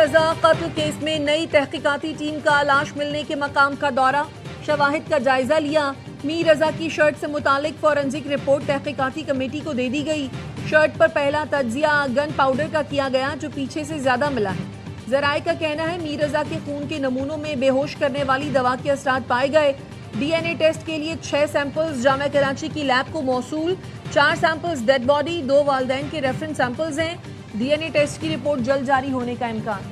रजा कत्ल केस में नई तहकीकाती टीम का लाश मिलने के मकाम का दौरा, शवाहिद का जायजा लिया। मीर रजा की शर्ट से मुतालिक फॉरेंसिक रिपोर्ट तहकीकाती कमेटी को दे दी गई। शर्ट पर पहला तज्जिया गन पाउडर का किया गया जो पीछे से ज्यादा मिला है। जराए का कहना है मीर रजा के खून के नमूनों में बेहोश करने वाली दवा के असरात पाए गए। डीएनए टेस्ट के लिए 6 सैंपल्स जामिया कराची की लैब को मौसूल, 4 सैंपल्स डेड बॉडी, 2 वालिदैन के रेफरेंस सैंपल्स हैं। डीएनए टेस्ट की रिपोर्ट जल्द जारी होने का इम्कान।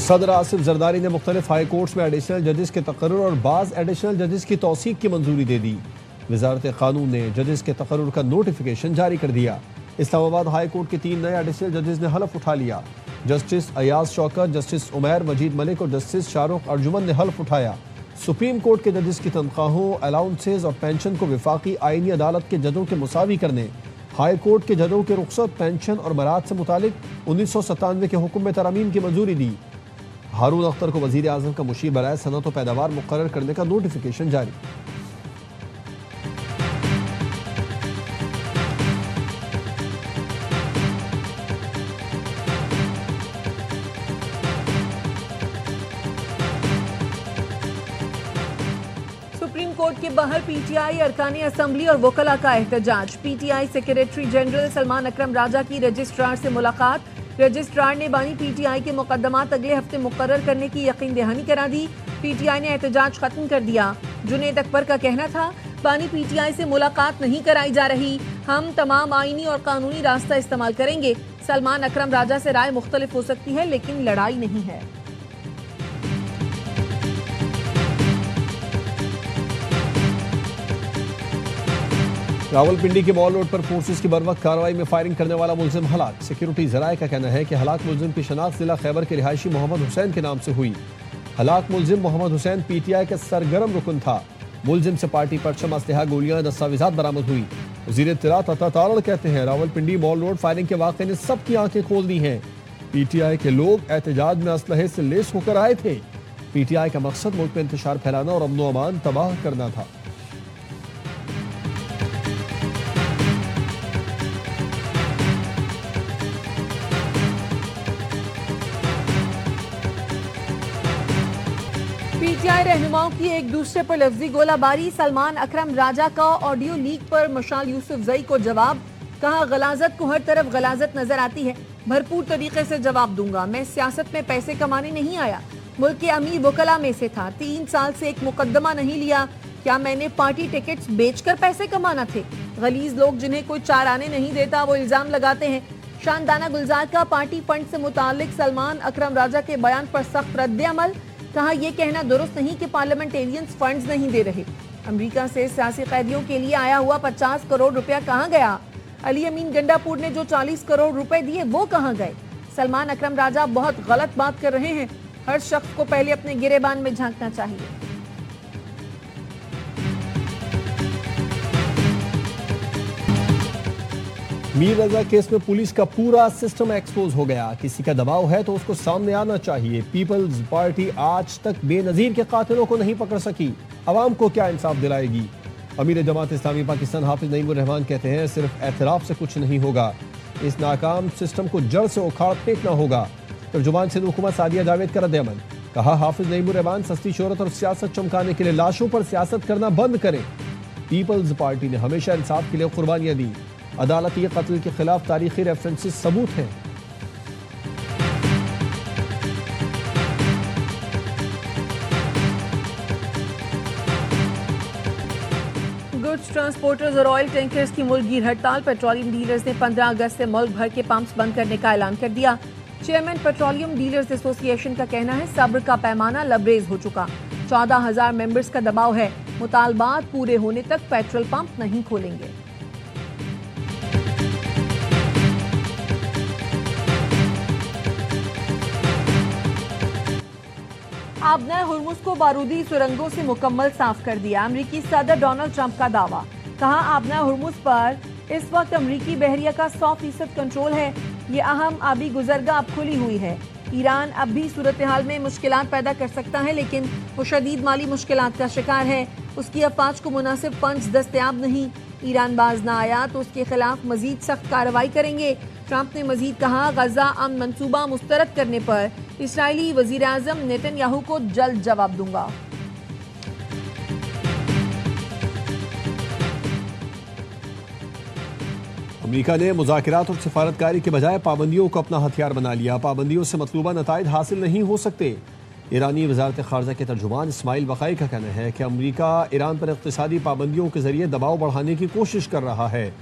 सदर आसिफ जरदारी ने मुख्तलिफ हाई कोर्ट्स में एडिशनल जजेस के तकर्रुर और बाज़ एडिशनल जजेस की तौसीक की मंजूरी दे दी। वजारत कानून ने जजेस के तकर्रुर का नोटिफिकेशन जारी कर दिया। इस्लामाबाद हाई कोर्ट के 3 नए एडिशनल जजेस ने हलफ उठा लिया। जस्टिस अयाज शौकत, जस्टिस उमैर मजीद मलिक और जस्टिस शाहरुख अर्जुमन ने हलफ उठाया। सुप्रीम कोर्ट के जजेस की तनख्वाहों, अलाउंसेज और पेंशन को विफाकी आईनी अदालत के जजों के मुसावी करने, हाई कोर्ट के जजों के रुख्सत, पेंशन और मराद से मुतालिक 1997 के हुक्म में तरमीम की मंजूरी दी। हारून अख्तर को वजीर आजम का मुशीर बराए सनत और पैदावार मुकर्रर करने का नोटिफिकेशन जारी। सुप्रीम कोर्ट के बाहर पीटीआई अरकानी असम्बली और वकला का एहतजाज। पीटीआई सेक्रेटरी जनरल सलमान अकरम राजा की रजिस्ट्रार से मुलाकात। रजिस्ट्रार ने बानी पीटीआई के मुकदमात अगले हफ्ते मुकर्रर करने की यकीन दहानी करा दी। पीटीआई ने एहतजाज खत्म कर दिया। जुनेद अकबर का कहना था बानी पीटीआई से मुलाकात नहीं कराई जा रही, हम तमाम आईनी और कानूनी रास्ता इस्तेमाल करेंगे। सलमान अकरम राजा से राय मुख्तलिफ हो सकती है लेकिन लड़ाई नहीं है। रावलपिंडी के मॉल रोड पर फोर्सेस की बरवक्त कार्रवाई में फायरिंग करने वाला मुलजिम हलाक। सिक्योरिटी जराये का कहना है कि हलाक मुलजिम की शनाख्त जिला खैबर के रिहायशी मोहम्मद हुसैन के नाम से हुई। हलाक मुलजिम मोहम्मद हुसैन पीटीआई के सरगर्म रुकन था। मुलजिम से पार्टी परचम, असलहा, गोलियां, दस्तावेजात बरामद हुई। वजीर इत्तलात अता तारड़ कहते हैं रावलपिंडी मॉल रोड फायरिंग के वाक़े ने सबकी आंखें खोल दी हैं। पीटीआई के लोग एहतजाज में असलहे से लेस होकर आए थे। पीटीआई का मकसद मुल्क में इंतशार फैलाना और अमन व अमान तबाह करना था। पीटीआई रहनुमाओं की एक दूसरे पर लफ्जी गोलाबारी। सलमान अकरम राजा का ऑडियो लीक पर मशाल यूसुफजई को जवाब। कहा गलाजत को हर तरफ गलाजत नजर आती है, भरपूर तरीके से जवाब दूंगा। मैं सियासत में पैसे कमाने नहीं आया, मुल्क के अमीर वकला में से था। 3 साल से एक मुकदमा नहीं लिया। क्या मैंने पार्टी टिकट्स बेचकर पैसे कमाना थे? गलीज लोग जिन्हें कोई चार आने नहीं देता वो इल्जाम लगाते हैं। शानदाना गुलजार का पार्टी फंड से मुतालिक सलमान अकरम राजा के बयान पर सख्त रद्द अमल। कहा यह कहना दुरुस्त नहीं कि पार्लियामेंटेरियंस फंड्स नहीं दे रहे। अमेरिका से सियासी कैदियों के लिए आया हुआ 50 करोड़ रुपया कहां गया? अली अमीन गंडापुर ने जो 40 करोड़ रुपए दिए वो कहां गए? सलमान अकरम राजा बहुत गलत बात कर रहे हैं। हर शख्स को पहले अपने गिरेबान में झांकना चाहिए। मीर रजा केस में पुलिस का पूरा सिस्टम एक्सपोज हो गया। किसी का दबाव है तो उसको सामने आना चाहिए। पीपल्स पार्टी आज तक बेनजीर के कातिलों को नहीं पकड़ सकी, अवाम को क्या इंसाफ दिलाएगी? अमीर जमात इस्लामी पाकिस्तान हाफिज नईमुर रहमान कहते हैं सिर्फ एतराफ से कुछ नहीं होगा, इस नाकाम सिस्टम को जड़ से उखाड़ फेंकना होगा। तर्जुमान सिंध हुकूमत सादिया जावेद का रद्द-ए-अमल। कहा हाफिज नईमुर रहमान सस्ती शोहरत और सियासत चमकाने के लिए लाशों पर सियासत करना बंद करें। पीपल्स पार्टी ने हमेशा इंसाफ के लिए कुर्बानियां दी। अदालती कत्ल के खिलाफ तारीखी रेफरेंसेस सबूत हैं। गुड्स ट्रांसपोर्टर्स और ऑयल टैंकर्स की मुल्कगीर हड़ताल। पेट्रोलियम डीलर्स ने 15 अगस्त से मुल्क भर के पंप्स बंद करने का ऐलान कर दिया। चेयरमैन पेट्रोलियम डीलर्स एसोसिएशन का कहना है सब्र का पैमाना लबरेज हो चुका। 14,000 मेंबर्स का दबाव है। मुतालबात पूरे होने तक पेट्रोल पंप नहीं खोलेंगे। आपने हुर्मुज को बारूदी सुरंगों से मुकम्मल साफ कर दिया। अमरीकी सदर डोनाल्ड ट्रंप का दावा। कहा आपने हुर्मुज पर इस वक्त अमरीकी बहरिया का 100% कंट्रोल है। ये अहम आबी गुजरगाह अब खुली हुई है। ईरान अब भी सूरत हाल में मुश्किलात पैदा कर सकता है, लेकिन वो शदीद माली मुश्किलात का शिकार है। उसकी अफवाज को मुनासिब फंड्स दस्तयाब नहीं। ईरान बाज ना आया तो उसके खिलाफ मजीद सख्त कार्रवाई करेंगे। ट्रंप ने मजीद कहा, गजा अमन मंसूबा मुस्तरद करने पर इसराइली वजीर आजम नेतन्याहू को जल्द जवाब दूंगा। अमेरिका ने मुज़ाकरात और सिफारतकारी के बजाय पाबंदियों को अपना हथियार बना लिया। पाबंदियों से मतलूबा नताइज हासिल नहीं हो सकते। ईरानी वजारत खारजा के तर्जुमान इस्माइल बकाई का कहना है कि अमेरिका ईरान पर इक़्तिसादी पाबंदियों के जरिए दबाव बढ़ाने की कोशिश कर रहा है।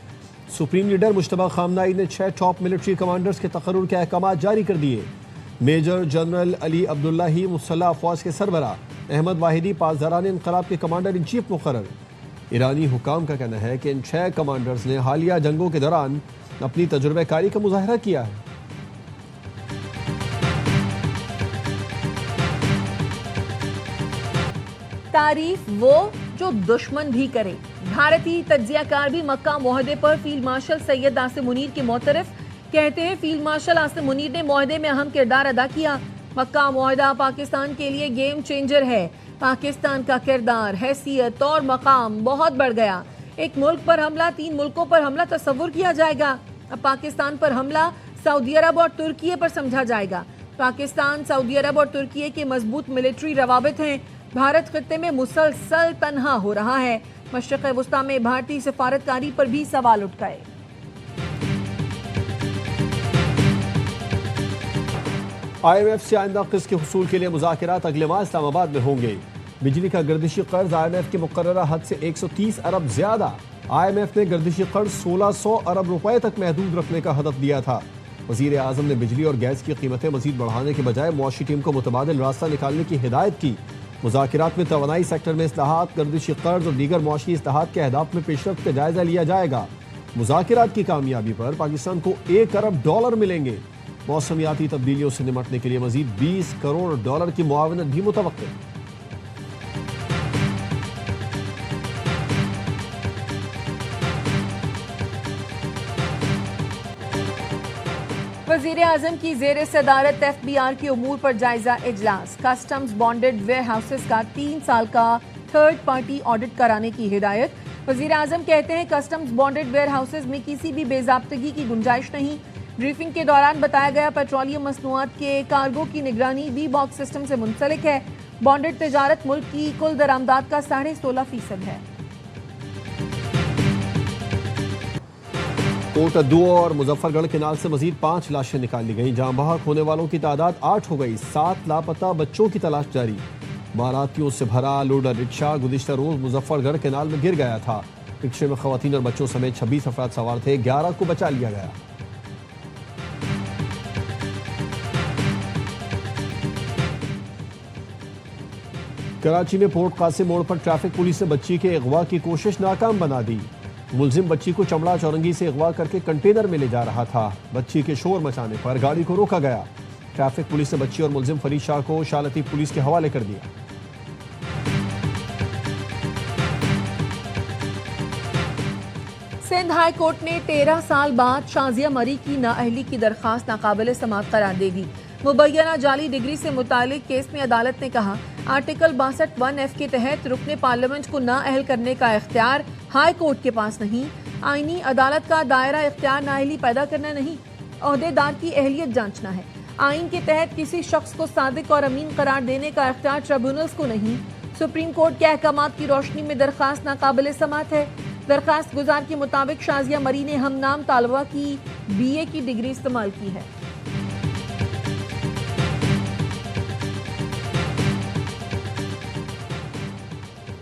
सुप्रीम लीडर मुश्तबा खामनाई ने 6 टॉप मिलिट्री कमांडर्स के तकर्रुर के अहकाम जारी कर दिए। मेजर जनरल अली अब्दुल्लाही मुसल्लह अफवाज के सरबरा, अहमद वाहिदी पासदारान इनकलाब के कमांडर इन चीफ मुकर्रर। ईरानी हुकाम का कहना है कि इन 6 कमांडर्स ने हालिया जंगों के दौरान अपनी तजुर्बेकारी का मुजाहरा किया है। तारीफ वो जो दुश्मन भी करे। भारतीय तज्जियाकार भी मक्का मुआहदे पर फील्ड मार्शल सैयद आसिम मुनीर के मोतरफ। कहते हैं फील्ड मार्शल आसिम मुनीर ने मुआहदे में अहम किरदार अदा किया। मक्का मुआहदा पाकिस्तान के लिए गेम चेंजर है। पाकिस्तान का किरदार, हैसियत और मकाम बहुत बढ़ गया। एक मुल्क पर हमला 3 मुल्कों पर हमला तस्वुर किया जाएगा। अब पाकिस्तान पर हमला सऊदी अरब और तुर्की पर समझा जाएगा। पाकिस्तान, सऊदी अरब और तुर्की के मजबूत मिलिट्री रवाबित हैं। भारत खत्ते में मुसलसल तन्हा हो रहा है। मशरिक़ वुस्ता में भारतीय सिफारतकारी पर भी सवाल उठ गए। IMF से आइंदा किस्त के हुसूल के लिए मुज़ाकरात अगले माह इस्लामाबाद में होंगे। बिजली का गर्दिशी कर्ज IMF की मुकर्ररा हद से 130 अरब ज्यादा। IMF ने गर्दिशी कर्ज 1600 अरब रुपए तक महदूद रखने का हदफ दिया था। वजीर आजम ने बिजली और गैस की कीमतें मजीद बढ़ाने के बजाय मुआशी टीम को मुतबादिल रास्ता निकालने की हिदायत की। मुज़ाकरात में तवानाई सेक्टर में इस्लाहात, गर्दिशी कर्ज और दीगर मुआशी इस्लाहात के अहदाफ में पेशरफ्त का जायजा लिया जाएगा। मुज़ाकरात की कामयाबी पर पाकिस्तान को $1 अरब मिलेंगे। मौसमियाती तब्दीलियों से निपटने के लिए मजीद $20 करोड़ की मुआवनत भी मुतवक्किल। वजीर आजम की जेर सदारत FBR के उमूर पर जायजा इजलास। कस्टम्स बॉन्डेड वेयर हाउसेस का 3 साल का थर्ड पार्टी ऑडिट कराने की हिदायत। वजीर आजम कहते हैं कस्टम्स बॉन्डेड वेयर हाउसेस में किसी भी बेजाब्तगी की गुंजाइश नहीं। ब्रीफिंग के दौरान बताया गया पेट्रोलियम मसनूआत के कार्गो की निगरानी V-बॉक्स सिस्टम से मुंसलिक है। बॉन्डेड तिजारत मुल्क की कुल दरामदात का 16.5% है। कोटद्दू और मुजफ्फरगढ़ केनाल से मजीद 5 लाशें निकाल ली गईं। जाँ बहक होने वालों की तादाद 8 हो गई। 7 लापता बच्चों की तलाश जारी। बारातियों से भरा लोडर रिक्शा गुज़िश्ता रोज मुजफ्फरगढ़ केनाल में गिर गया था। रिक्शे में खवातीन और बच्चों समेत 26 अफराद सवार थे। 11 को बचा लिया गया। कराची में पोर्ट कासिम मोड़ पर ट्रैफिक पुलिस ने बच्ची के अगवा की कोशिश नाकाम बना दी। मुलजिम बच्ची को चमड़ा चौरंगी से अगवा करके कंटेनर में ले जा रहा था। बच्ची के शोर मचाने पर गाड़ी को रोका गया। ट्रैफिक पुलिस ने बच्ची और मुलजिम फरीद शाह को शाह लतीफ पुलिस के हवाले कर दिया। सिंध हाई कोर्ट ने 13 साल बाद शाजिया मरी की नाअहली की दरखास्त नाकाबिल समाअत करार दे दी। मुबैना जाली डिग्री से मुतालिक केस में अदालत ने कहा आर्टिकल 62(1)(f) के तहत रुकने पार्लियामेंट को नाअहल करने का इख्तियार हाई कोर्ट के पास नहीं। आईनी अदालत का दायरा इख्तियार नाअहली पैदा करना नहीं, ओहदेदार की अहलियत जांचना है। आइन के तहत किसी शख्स को सादिक और अमीन करार देने का इख्तियार ट्रिब्यूनल्स को नहीं। सुप्रीम कोर्ट के अहकामात की रोशनी में दरखास्त नाकाबिल समाअत है। दरखास्त गुजार के मुताबिक शाजिया मरी ने हमनाम तालबा की BA की डिग्री इस्तेमाल की है।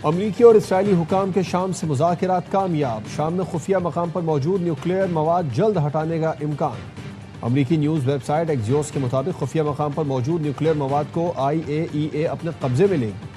अमरीकी और इसराइली हुकाम के शाम से मुज़ाकरात कामयाब। शाम में खुफिया मकाम पर मौजूद न्यूक्लियर मवाद जल्द हटाने का इम्कान। अमरीकी न्यूज़ वेबसाइट एक्सियोस के मुताबिक खुफिया मकाम पर मौजूद न्यूक्लियर मवाद को IAEA अपने कब्जे में लेगी।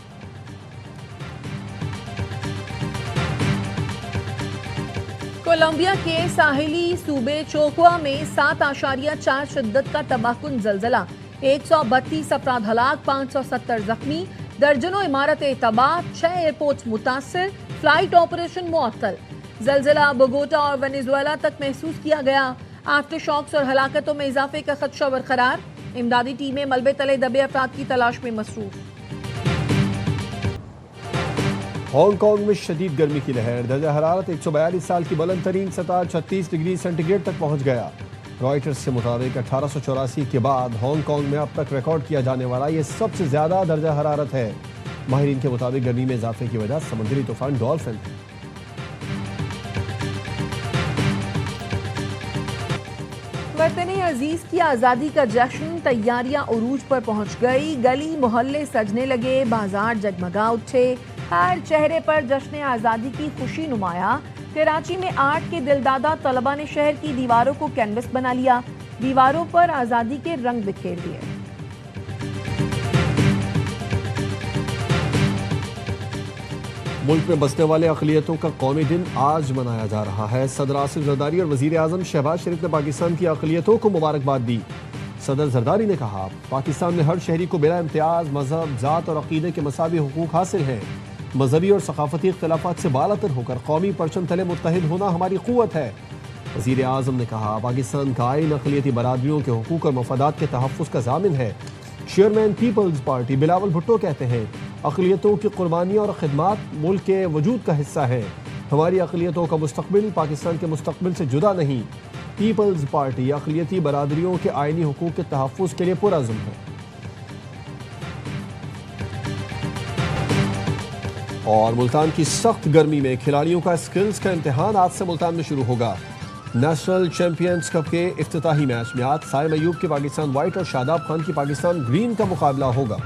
कोलंबिया के साहिली सूबे चोकुआ में 7.4 शिद्दत का तबाहकुन जलजला। 132 अफराद हलाक, 570 जख्मी, दर्जनों इमारतें तबाह, 6 एयरपोर्ट्स मुतासर, फ्लाइट ऑपरेशन मुअत्तल। जलजला बोगोटा और वेनेजुएला तक महसूस किया गया। आफ्टर शॉक्स और हलाकतों में इजाफे का खदशा बरकरार। इमदादी टीमें मलबे तले दबे अफराद की तलाश में मसरूफ। हांगकांग में शदीद गर्मी की लहर, दर्जा हरारत 142 साल की बुलंद तरीन सतह 36 डिग्री सेंटीग्रेड तक पहुंच गया। रॉयटर्स के मुताबिक 1884 के बाद हांगकांग में अब तक रिकॉर्ड किया जाने वाला ये सबसे ज्यादा दर्जा हरारत है। माहिरीन के मुताबिक गर्मी में इजाफे की वजह समुद्री तूफान डॉल्फिन। वतन अजीज की आज़ादी का जश्न, तैयारियां उरूज पर पहुंच गई। गली मोहल्ले सजने लगे, बाजार जगमगा उठे, हर चेहरे पर जश्न आज़ादी की खुशी नुमाया। कराची में आर्ट के दिलदादा तलबा ने शहर की दीवारों को कैनवस बना लिया, दीवारों पर आज़ादी के रंग बिखेर दिए। मुल्क में बसने वाले अक़लियतों का कौमी दिन आज मनाया जा रहा है। सदर आसिफ जरदारी और वज़ीर आज़म शहबाज शरीफ ने पाकिस्तान की अक़लियतों को मुबारकबाद दी। सदर जरदारी ने कहा, पाकिस्तान में हर शहरी को बिला इम्तियाज़ मजहब, ज़ात और अक़ीदे के मसावी हुकूक हासिल हैं। मजहबी और सकाफती इख्तिलाफ़ात से बालातर होकर कौमी परचम तले मुत्तहिद होना हमारी क़ुव्वत है। वज़ीर आज़म ने कहा, पाकिस्तान का आइन अक़लियती बरादरियों के हुकूक और मफादात के तहफ़्फ़ुज़ का ज़ामिन है। चेयरमैन पीपल्स पार्टी बिलावल भुट्टो कहते हैं, अक़लियतों की क़ुरबानियाँ और ख़िदमात मुल्क के वजूद का हिस्सा है। हमारी अक़लियतों का मुस्तक़बिल पाकिस्तान के मुस्तक़बिल से जुदा नहीं। पीपल्स पार्टी अक़लियती बरादरियों के आइनी हुकूक के तहफ़्फ़ुज़ के लिए पुरअज़्म है। और मुल्तान की सख्त गर्मी में खिलाड़ियों का स्किल्स का इम्तिहान आज से मुल्तान में शुरू होगा। नेशनल चैंपियंस कप के इफ्तिताही मैच में आज साइम अयूब के पाकिस्तान व्हाइट और शादाब खान की पाकिस्तान ग्रीन का मुकाबला होगा।